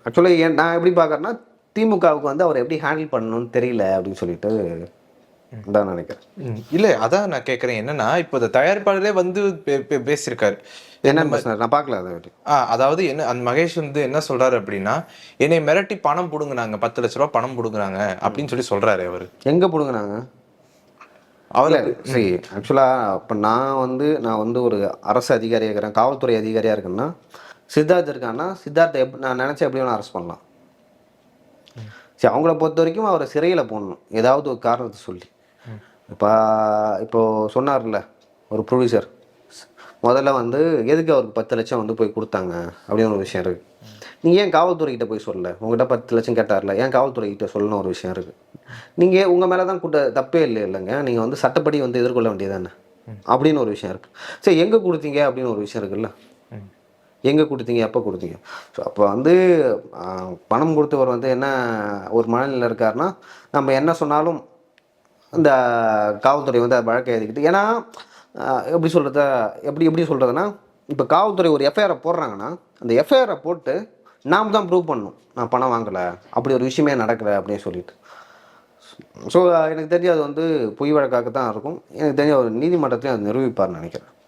Actually நான் எப்படி பார்க்குறேன்னா, திமுகவுக்கு வந்து அவர் எப்படி ஹேண்டில் பண்ணணும்னு தெரியல அப்படின்னு சொல்லிட்டு தான் நினைக்கிறேன். இல்ல அதான் நான் கேட்கிறேன். என்னன்னா, இப்போ இந்த தயாரிப்பாளரே வந்து பேசியிருக்காரு. இந்த என்னன்னு பேசினாரு? நான் பார்க்கல அத பத்தி. அதாவது என்ன அந்த மகேஷ் வந்து என்ன சொல்றாரு அப்படின்னா, என்னைய மிரட்டி பணம் புடுங்குனாங்க. 10 லட்ச ரூவா பணம் புடுங்குனாங்க அப்படின்னு சொல்லி சொல்றாரு அவரு. எங்க புடுங்குனாங்க? அவரு சரி, ஆக்சுவலா இப்ப நான் வந்து ஒரு அரசு அதிகாரியா இருக்கிறேன், காவல்துறை அதிகாரியா இருக்கேன்னா, சித்தார்த் இருக்கான்னா, சித்தார்த்த நான் நினைச்சா எப்படி வேணா அரெஸ்ட் பண்ணலாம். சரி, அவங்கள பொறுத்த வரைக்கும் அவரை சிறையில போடணும். ஏதாவது ஒரு காரணத்த சொல்லி. இப்போ இப்போ சொன்னார்ல ஒரு ப்ரொடியூசர், முதல்ல வந்து எதுக்கு அவருக்கு 10 லட்சம் வந்து போய் கொடுத்தாங்க அப்படின்னு ஒரு விஷயம் இருக்குது. நீங்கள் ஏன் காவல்துறைக்கிட்ட போய் சொல்லல? உங்கள்கிட்ட 10 லட்சம் கேட்டார்ல, ஏன் காவல்துறைக்கிட்ட சொல்லணும் ஒரு விஷயம் இருக்குது. நீங்கள் உங்கள் மேலே தான் தப்பே இல்லைங்க, நீங்கள் வந்து சட்டப்படி வந்து எதிர்கொள்ள வேண்டியதானே அப்படின்னு ஒரு விஷயம் இருக்குது. சரி, எங்கே கொடுத்தீங்க அப்படின்னு ஒரு விஷயம் இருக்குல்ல, எங்கே கொடுத்தீங்க, எப்போ கொடுத்தீங்க? ஸோ அப்போ வந்து பணம் கொடுத்தவர் வந்து என்ன ஒரு மனநிலையில் இருக்காருன்னா, நம்ம என்ன சொன்னாலும் இந்த காவல்துறை வந்து அதை வழக்கை எழுதிக்கிட்டு, ஏன்னா எப்படி சொல்கிறத எப்படி சொல்கிறதுனா, இப்போ காவல்துறை ஒரு எஃப்ஐஆரை போடுறாங்கன்னா, அந்த எஃப்ஐஆரை போட்டு நாம் தான் ப்ரூவ் பண்ணணும், நான் பணம் வாங்கலை, அப்படி ஒரு விஷயமே நடக்கலை அப்படின்னு சொல்லிட்டு. ஸோ எனக்கு தெரிஞ்சு அது வந்து பொய் வழக்காக தான் இருக்கும். எனக்கு தெரிஞ்ச ஒரு நீதிமன்றத்தையும் அது நிரூபிப்பார்னு நினைக்கிறேன்.